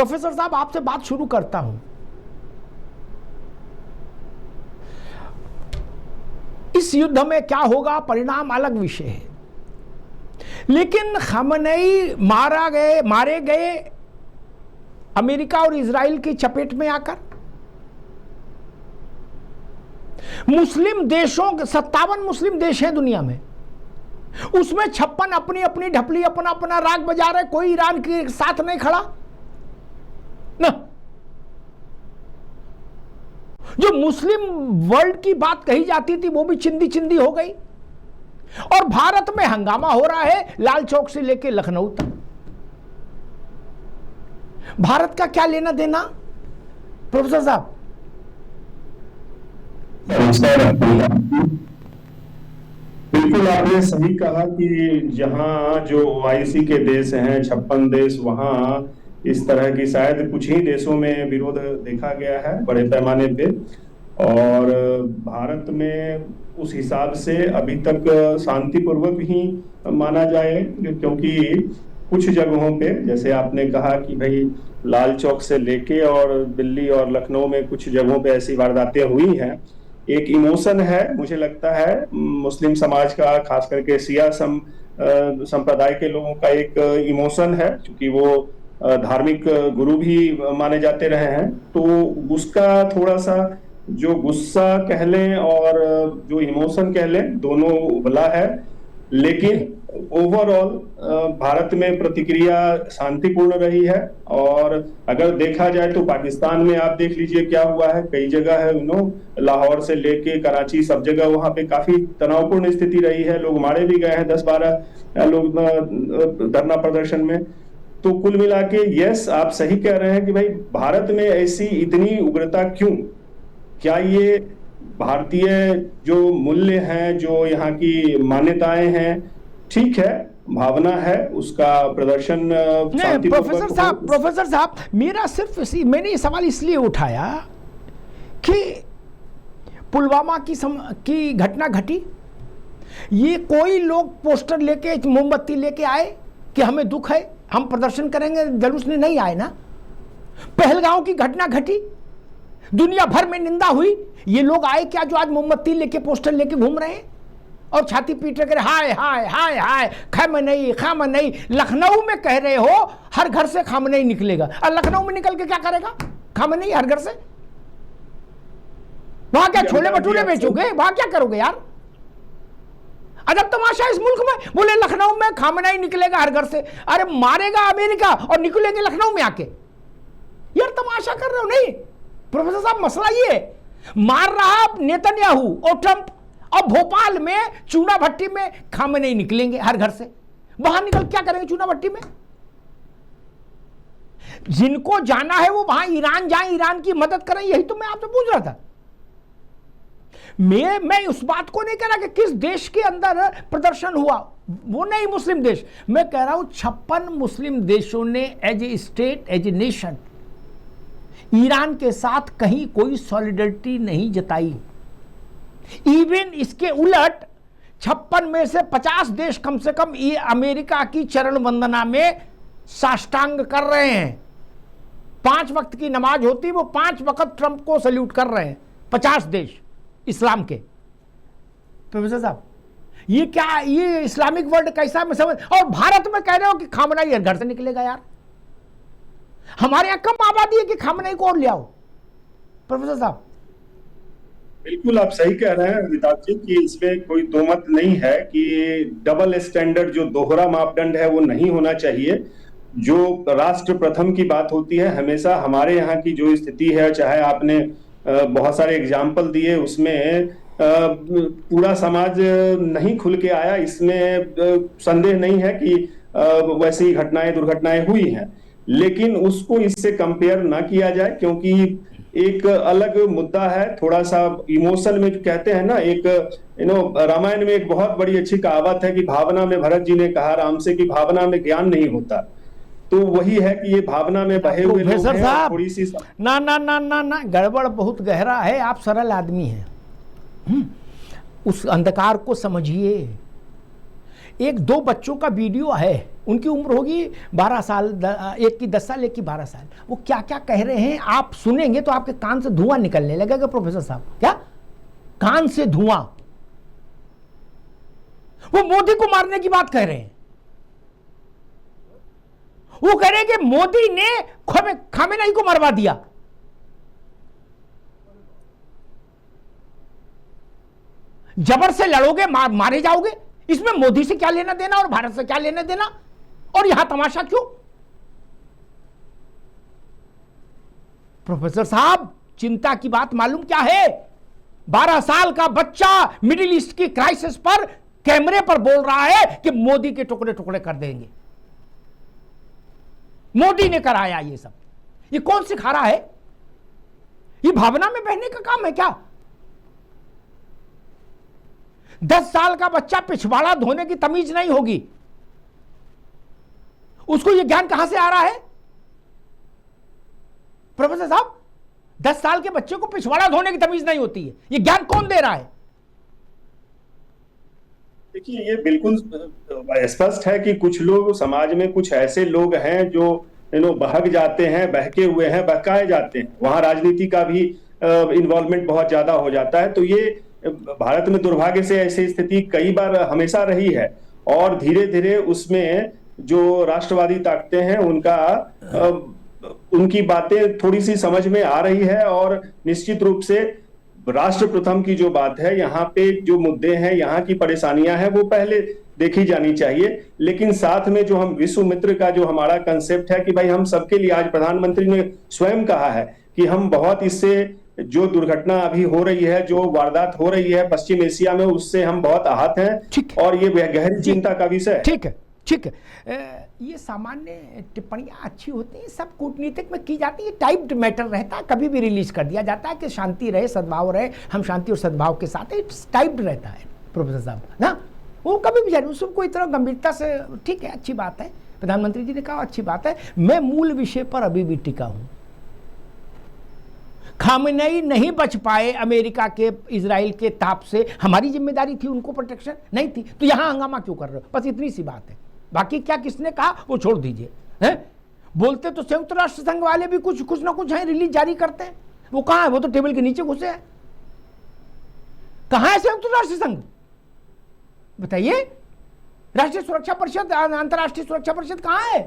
Professor साहब आपसे बात शुरू करता हूं। इस युद्ध में क्या होगा, परिणाम अलग विषय है, लेकिन खamenei मारे गए अमेरिका और इजराइल की चपेट में आकर। मुस्लिम देशों, 57 मुस्लिम देश हैं दुनिया में, उसमें 56 अपनी अपनी ढपली, अपना अपना राग बजा रहे, कोई ईरान के साथ नहीं खड़ा ना। जो मुस्लिम वर्ल्ड की बात कही जाती थी वो भी चिंदी चिंदी हो गई, और भारत में हंगामा हो रहा है लाल चौक से लेकर लखनऊ तक। भारत का क्या लेना देना प्रोफेसर साहब? बिल्कुल आपने सही कहा कि जहां जो ओआईसी के देश हैं 56 देश, वहां इस तरह की शायद कुछ ही देशों में विरोध देखा गया है बड़े पैमाने पे, और भारत में उस हिसाब से अभी तक शांतिपूर्वक ही माना जाए, क्योंकि कुछ जगहों पे जैसे आपने कहा कि भाई लाल चौक से लेके और दिल्ली और लखनऊ में कुछ जगहों पे ऐसी वारदातें हुई हैं। एक इमोशन है, मुझे लगता है मुस्लिम समाज का, खास करके शिया संप्रदाय के लोगों का एक इमोशन है, क्योंकि वो धार्मिक गुरु भी माने जाते रहे हैं। तो उसका थोड़ा सा जो गुस्सा कह लें और जो इमोशन कह लें, दोनों उबला है, लेकिन ओवरऑल भारत में प्रतिक्रिया शांतिपूर्ण रही है। और अगर देखा जाए तो पाकिस्तान में आप देख लीजिए क्या हुआ है, कई जगह है लाहौर से लेके कराची, सब जगह वहां पे काफी तनावपूर्ण स्थिति रही है, लोग मारे भी गए हैं, 10-12 लोग धरना प्रदर्शन में। तो कुल मिला के यस, आप सही कह रहे हैं कि भाई भारत में ऐसी इतनी उग्रता क्यों? क्या ये भारतीय जो मूल्य हैं, जो यहाँ की मान्यताएं हैं, ठीक है, भावना है, उसका प्रदर्शन नहीं प्रोफेसर साहब मेरा सिर्फ मैंने ये सवाल इसलिए उठाया कि पुलवामा की घटना घटी, ये कोई लोग पोस्टर लेके, मोमबत्ती लेके आए कि हमें दुख है, हम प्रदर्शन करेंगे, जुलूस नहीं आए ना। पहलगांव की घटना घटी, दुनिया भर में निंदा हुई, ये लोग आए क्या जो आज मोमबत्ती लेके, पोस्टर लेके घूम रहे हैं और छाती पीट रहे, हाय हाय हाय हाय खामनेई। लखनऊ में कह रहे हो हर घर से खामनेई निकलेगा, और लखनऊ में निकल के क्या करेगा खामनेई हर घर से? वहां क्या छोले भटूरे बेचोगे? वहां क्या करोगे यार? अजब तमाशा इस मुल्क में, बोले लखनऊ में खामनेई निकलेगा हर घर से। अरे मारेगा अमेरिका और निकलेंगे लखनऊ में आके, यार तमाशा कर रहे हो? नहीं प्रोफेसर साहब, मसला ये मार रहा नेतन्याहू और ट्रंप, और भोपाल में चूना भट्टी में खामनेई निकलेंगे हर घर से। वहां निकल क्या करेंगे चूना भट्टी में? जिनको जाना है वो वहां ईरान जाएं, ईरान की मदद करें, यही तो मैं आपसे पूछ रहा था। मैं उस बात को नहीं कह रहा कि किस देश के अंदर प्रदर्शन हुआ, वो नहीं मुस्लिम देश, मैं कह रहा हूं 56 मुस्लिम देशों ने as a state, as a nation Iran के साथ कहीं कोई सॉलिडरिटी नहीं जताई। इवन इसके उलट 56 में से 50 देश कम से कम ये अमेरिका की चरण वंदना में साष्टांग कर रहे हैं। 5 वक्त की नमाज होती, वो 5 वक्त ट्रंप को सल्यूट कर रहे हैं 50 देश इस्लाम के। प्रोफेसर साहब ये क्या, ये इस्लामिक वर्ल्ड कैसा मैं समझ, और भारत में कह रहे हो कि खामनेई घर से निकलेगा। यार हमारे यहां कम आबादी है कि खामनेई को और ले आओ। प्रोफेसर साहब बिल्कुल आप सही कह रहे हैं अमिताभ जी कि इसमें कोई दो मत नहीं है कि डबल स्टैंडर्ड, जो दोहरा मापदंड है वो नहीं होना चाहिए। जो राष्ट्र प्रथम की बात होती है, हमेशा हमारे यहाँ की जो स्थिति है, चाहे आपने बहुत सारे एग्जाम्पल दिए, उसमें पूरा समाज नहीं खुल के आया, इसमें संदेह नहीं है कि वैसी घटनाएं, दुर्घटनाएं हुई हैं, लेकिन उसको इससे कंपेयर ना किया जाए, क्योंकि एक अलग मुद्दा है। थोड़ा सा इमोशन में जो कहते हैं ना, एक रामायण में एक बहुत बड़ी अच्छी कहावत है कि भावना में, भरत जी ने कहा राम से कि भावना में ज्ञान नहीं होता, तो वही है कि ये भावना में बहे हुए लोग हैं। थोड़ी सी ना ना ना ना ना गड़बड़ बहुत गहरा है, आप सरल आदमी हैं, उस अंधकार को समझिए। एक दो बच्चों का वीडियो है, उनकी उम्र होगी 12 साल, एक की 10 साल, एक की 12 साल। वो क्या क्या कह रहे हैं आप सुनेंगे तो आपके कान से धुआं निकलने लगेगा प्रोफेसर साहब। क्या कान से धुआं? वो मोदी को मारने की बात कह रहे हैं। वो कह रहे हैं कि मोदी ने खामेनेई को मरवा दिया। जबर से लड़ोगे मारे जाओगे। इसमें मोदी से क्या लेना देना और भारत से क्या लेना देना, और यहां तमाशा क्यों? प्रोफेसर साहब, चिंता की बात मालूम क्या है? 12 साल का बच्चा मिडिल ईस्ट की क्राइसिस पर कैमरे पर बोल रहा है कि मोदी के टुकड़े टुकड़े कर देंगे, मोदी ने कराया ये सब। ये कौन सिखा रहा है? ये भावना में बहने का काम है क्या? 10 साल का बच्चा पिछवाड़ा धोने की तमीज नहीं होगी, उसको यह ज्ञान कहां से आ रहा है? प्रोफेसर साहब, 10 साल के बच्चे को पिछवाड़ा धोने की तमीज नहीं होती है, यह ज्ञान कौन दे रहा है? देखिए, ये बिल्कुल स्पष्ट है कि कुछ लोग समाज में, कुछ ऐसे लोग हैं जो बहक जाते हैं, बहके हुए हैं, बहकाए जाते हैं। वहां राजनीति का भी इन्वॉल्वमेंट बहुत ज्यादा हो जाता है। तो ये भारत में दुर्भाग्य से ऐसी स्थिति कई बार हमेशा रही है, और धीरे धीरे उसमें जो राष्ट्रवादी ताकतें हैं उनकी बातें थोड़ी सी समझ में आ रही है। और निश्चित रूप से राष्ट्र प्रथम की जो बात है, यहाँ पे जो मुद्दे हैं, यहाँ की परेशानियां हैं, वो पहले देखी जानी चाहिए। लेकिन साथ में जो हम विश्व मित्र का जो हमारा कंसेप्ट है कि भाई हम सबके लिए, आज प्रधानमंत्री ने स्वयं कहा है कि हम बहुत इससे जो दुर्घटना अभी हो रही है, जो वारदात हो रही है पश्चिम एशिया में, उससे हम बहुत आहत हैं और ये गहरी चिंता का विषय है। ठीक है, ठीक है। ये सामान्य टिप्पणियां अच्छी होती हैं, सब कूटनीतिक में की जाती है, टाइप्ड मैटर रहता है, कभी भी रिलीज कर दिया जाता है कि शांति रहे, सद्भाव रहे, हम शांति और सद्भाव के साथ, इट्स टाइप्ड रहता है प्रोफेसर साहब ना। वो कभी भी जाए, उसको इतना गंभीरता से, ठीक है, अच्छी बात है, प्रधानमंत्री जी ने कहा अच्छी बात है। मैं मूल विषय पर अभी भी टिका हूं। खामेनेई नहीं बच पाए अमेरिका के, इजराइल के ताप से, हमारी जिम्मेदारी थी, उनको प्रोटेक्शन नहीं थी, तो यहां हंगामा क्यों कर रहे हो? बस इतनी सी बात है। बाकी क्या किसने कहा वो छोड़ दीजिए, हैं? बोलते तो संयुक्त राष्ट्र संघ वाले भी कुछ ना कुछ है, रिलीज जारी करते हैं। वो कहां है? वो तो टेबल के नीचे घुसे हैं। कहां है संयुक्त राष्ट्र संघ? बताइए। राष्ट्रीय सुरक्षा परिषद, अंतरराष्ट्रीय सुरक्षा परिषद कहां है?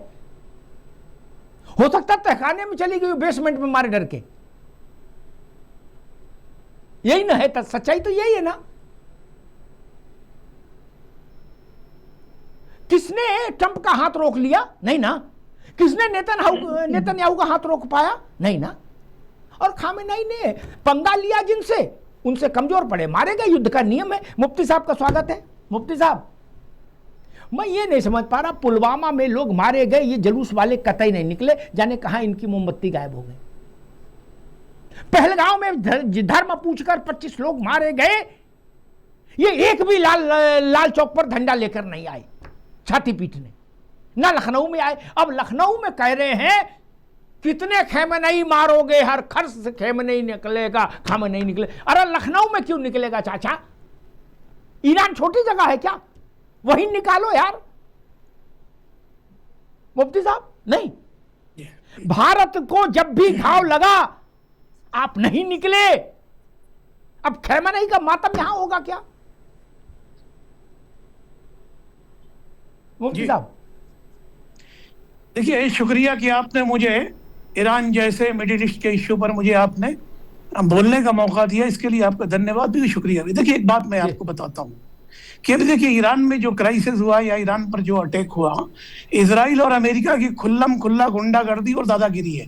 हो सकता है तहखाने में चली गई, बेसमेंट में मारे डर के। यही ना है, सच्चाई तो यही है ना। किसने ट्रंप का हाथ रोक लिया? नहीं ना। किसने नेतन्याहू का हाथ रोक पाया? नहीं ना। और खामेनेई ने पंगा लिया जिनसे, उनसे कमजोर पड़े, मारे गए, युद्ध का नियम है। मुफ्ती साहब का स्वागत है। मुफ्ती साहब, मैं ये नहीं समझ पा रहा, पुलवामा में लोग मारे गए, ये जुलूस वाले कतई नहीं निकले, जाने कहां इनकी मोमबत्ती गायब हो गई। पहलगांव में धर्म पूछकर 25 लोग मारे गए, ये एक भी लाल चौक पर झंडा लेकर नहीं आए छाती पीटने, ना लखनऊ में आए। अब लखनऊ में कह रहे हैं कितने खामेनेई मारोगे, हर खर्च से खामेनेई निकलेगा, खामेनेई निकले। अरे लखनऊ में क्यों निकलेगा चाचा? ईरान छोटी जगह है क्या? वहीं निकालो यार। मुफ्ती साहब, नहीं, भारत को जब भी घाव लगा आप नहीं निकले। अब खामेनेई का मातम यहां होगा क्या? मुफ्ती साहब, देखिए, शुक्रिया कि आपने मुझे ईरान जैसे मिडिल ईस्ट के इश्यू पर मुझे आपने बोलने का मौका दिया, इसके लिए आपका धन्यवाद भी, शुक्रिया भी। देखिए, एक बात मैं आपको बताता हूँ कि देखिए, ईरान में जो क्राइसिस हुआ या ईरान पर जो अटैक हुआ, इजराइल और अमेरिका की खुल्ला गुंडागर्दी और दादागिरी है।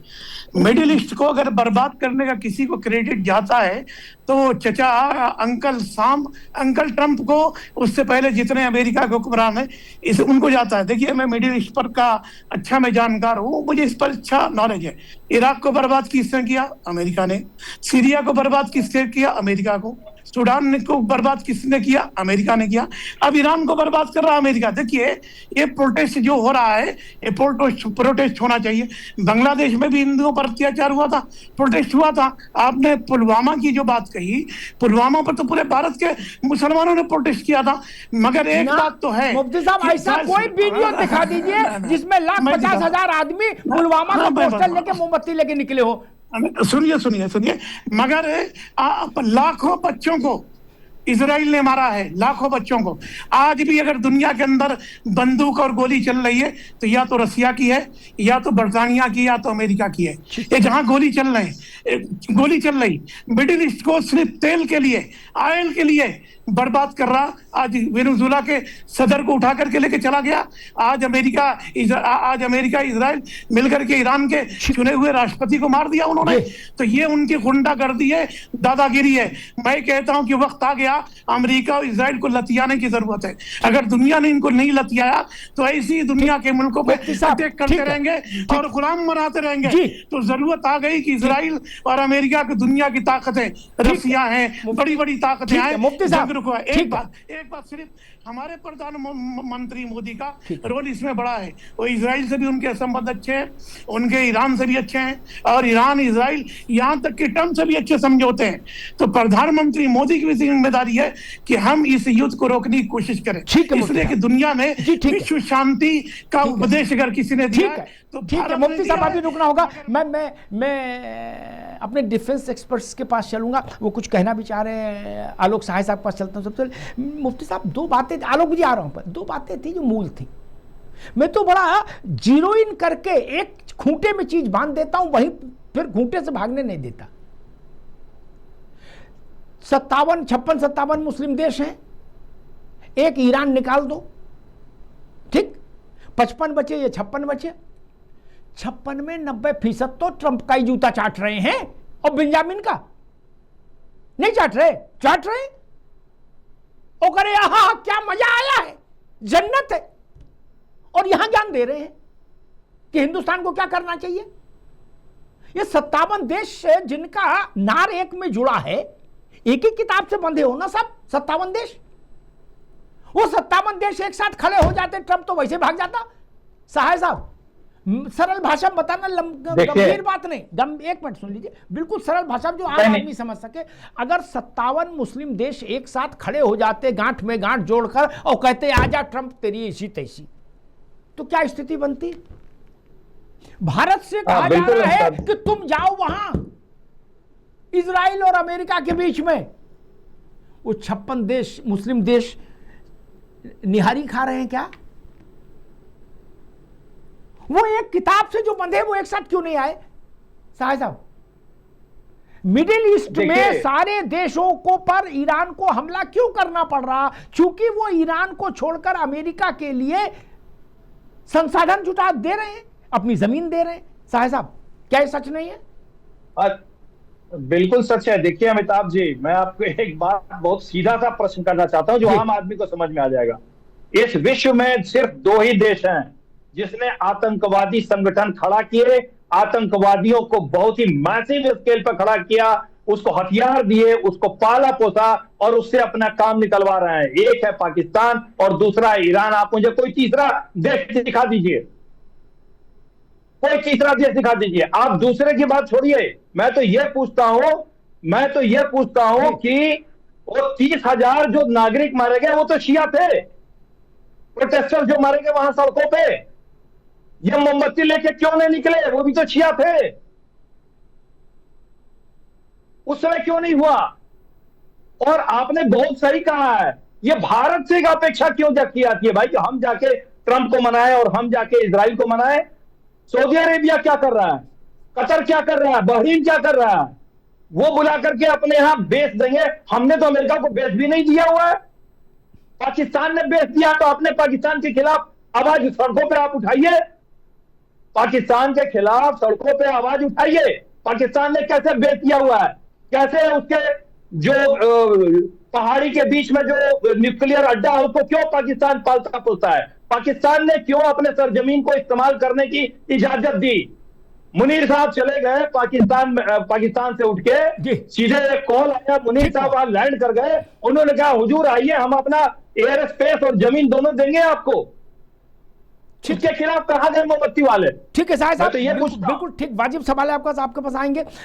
मिडिल ईस्ट को अगर बर्बाद करने का किसी को क्रेडिट जाता है तो चचा अंकल ट्रंप को, उससे पहले जितने अमेरिका के हुक्मरान हैं, इस उनको जाता है। देखिए, मैं मिडिल ईस्ट पर का अच्छा मैं जानकार हूँ, मुझे इस पर अच्छा नॉलेज है। इराक को बर्बाद किसने किया? अमेरिका ने। सीरिया को बर्बाद किसने किया? अमेरिका को। सूडान को बर्बाद किसने किया? अमेरिका ने किया। अब ईरान को बर्बाद कर रहा है अमेरिका। देखिए ये प्रोटेस्ट जो हो रहा है, ये प्रोटेस्ट होना चाहिए। बांग्लादेश में भी हिंदुओं पर अत्याचार हुआ था, प्रोटेस्ट हुआ था। आपने पुलवामा की जो बात कही, पुलवामा पर तो पूरे भारत के मुसलमानों ने प्रोटेस्ट किया था। मगर एक बात तो है, मुफ्ती साहब ऐसा कोई वीडियो दिखा दीजिए जिसमें 1,50,000 आदमी पुलवामा का पोस्टर लेके मोमबत्ती लेके निकले हो। सुनिए, मगर लाखों बच्चों को इजराइल ने मारा है, लाखों बच्चों को। आज भी अगर दुनिया के अंदर बंदूक और गोली चल रही है तो या तो रसिया की है, या तो बरतानिया की, या तो अमेरिका की है। ये जहां गोली चल रही मिडिल ईस्ट को सिर्फ तेल के लिए, ऑयल के लिए बर्बाद कर रहा। आज वेनेजुएला के सदर को उठा करके लेके चला गया। आज अमेरिका इजराइल मिलकर के ईरान के चुने हुए राष्ट्रपति को मार दिया उन्होंने। तो ये उनकी गुंडागर्दी है, दादागिरी है। मैं कहता हूं कि वक्त आ गया, अमेरिका और इजराइल को लतियाने की जरूरत है। अगर दुनिया ने इनको नहीं लतियाया तो ऐसी दुनिया के मुल्कों पे अटैक करते रहेंगे और गुलाम बनाते रहेंगे। तो जरूरत आ गई कि इजराइल और अमेरिका की दुनिया की ताकतें, रसिया है, बड़ी बड़ी ताकतें हैं। एक बात सिर्फ हमारे प्रधानमंत्री मोदी का रोल इसमें बड़ा है। वो इजराइल से भी उनके संबंध अच्छे हैं, उनके ईरान से भी अच्छे हैं, और ईरान इजराइल यहाँ तक कि ट्रम्प से भी अच्छे समझौते हैं। तो प्रधानमंत्री मोदी की भी जिम्मेदारी है कि हम इस युद्ध को रोकने की कोशिश करें, इसलिए कि दुनिया में विश्व शांति का उपदेश अगर किसी ने दिया है तो ठीक है। मुफ्ती साहब अभी रुकना होगा। मैं अपने डिफेंस एक्सपर्ट्स के पास चलूंगा, वो कुछ कहना भी चाह रहे हैं। आलोक सहाय साहब के पास चलता हूँ। सबसे पहले मुफ्ती साहब, दो बातें, आलोक जी आ रहा हूं पर, दो बातें थी जो मूल थी। मैं तो बड़ा जीरो इन करके एक खूंटे में चीज बांध देता हूं, वहीं फिर खूंटे से भागने नहीं देता। 56 मुस्लिम देश हैं, एक ईरान निकाल दो, ठीक, 55 बचे, ये 56 बचे। 56 में 90% तो ट्रंप का ही जूता चाट रहे हैं, और बेंजामिन का नहीं चाट रहे। ओ करे यहां क्या मजा आया है, जन्नत है, और यहां ज्ञान दे रहे हैं कि हिंदुस्तान को क्या करना चाहिए। ये 57 देश जिनका नार एक में जुड़ा है, एक ही किताब से बंधे हो ना सब 57 देश। वो 57 देश एक साथ खड़े हो जाते, ट्रंप तो वैसे भाग जाता। सहाय साहब, सरल भाषा में बताना, गंभीर बात नहीं, एक मिनट सुन लीजिए, बिल्कुल सरल भाषा में जो आम आदमी समझ सके। अगर 57 मुस्लिम देश एक साथ खड़े हो जाते, गांठ में गांठ जोड़कर, और कहते आजा ट्रंप तेरी ऐसी तैसी, तो क्या स्थिति बनती। भारत से कहा जा रहा है कि तुम जाओ वहां इजराइल और अमेरिका के बीच में। वो 56 देश, मुस्लिम देश निहारी खा रहे हैं क्या? वो एक किताब से जो बंधे, वो एक साथ क्यों नहीं आए? सहाय साहब, मिडिल ईस्ट में सारे देशों को पर ईरान को हमला क्यों करना पड़ रहा? क्योंकि वो ईरान को छोड़कर अमेरिका के लिए संसाधन जुटा दे रहे हैं, अपनी जमीन दे रहे हैं। सहाय साहब, क्या ये सच नहीं है? बिल्कुल सच है। देखिए अमिताभ जी, मैं आपको एक बात, बहुत सीधा सा प्रश्न करना चाहता हूं जो आम आदमी को समझ में आ जाएगा। इस विश्व में सिर्फ 2 ही देश हैं जिसने आतंकवादी संगठन खड़ा किए, आतंकवादियों को बहुत ही मैसिव स्केल पर खड़ा किया, उसको हथियार दिए, उसको पाला पोसा और उससे अपना काम निकलवा रहे हैं। एक है पाकिस्तान और दूसरा है ईरान। आप मुझे कोई तीसरा देश दिखा दीजिए, कोई तीसरा देश दिखा दीजिए। आप दूसरे की बात छोड़िए, मैं तो यह पूछता हूं कि वो 30,000 जो नागरिक मारे गए वो तो शिया थे, प्रोटेस्टर जो मारे गए वहां सड़कों पे, ये मोमबत्ती लेके क्यों नहीं निकले? वो भी तो शिया थे, उस समय क्यों नहीं हुआ? और आपने बहुत सही कहा है, ये भारत से अपेक्षा क्यों की जाती है भाई कि हम जाके ट्रंप को मनाए और हम जाके इजराइल को मनाए? सऊदी अरेबिया क्या कर रहा है, कतर क्या कर रहा है, बहरीन क्या कर रहा है? वो बुला करके अपने यहां बेच देंगे। हमने तो अमेरिका को बेच भी नहीं दिया हुआ है, पाकिस्तान ने बेच दिया। तो अपने पाकिस्तान के खिलाफ आवाज सड़कों पे आप उठाइए, पाकिस्तान के खिलाफ सड़कों पे आवाज उठाइए। पाकिस्तान ने कैसे बेच दिया हुआ है, कैसे उसके जो पहाड़ी के बीच में जो न्यूक्लियर अड्डा है उसको क्यों पाकिस्तान पालता पोसता है? पाकिस्तान ने क्यों अपने सरजमीन को इस्तेमाल करने की इजाजत दी? मुनीर साहब चले गए पाकिस्तान से उठ जी। के, सीधे एक कॉल आया, मुनीर साहब वहां लैंड कर गए, उन्होंने कहा हुजूर आइए, हम अपना एयर स्पेस और जमीन दोनों देंगे आपको। इसके खिलाफ कहा गए मोमबत्ती वाले। ठीक है साहब, मैं तो ये बिल्कुल पूछता हूं। बिल्कुल ठीक, वाजिब सवाल है आपका, आपके पास आएंगे।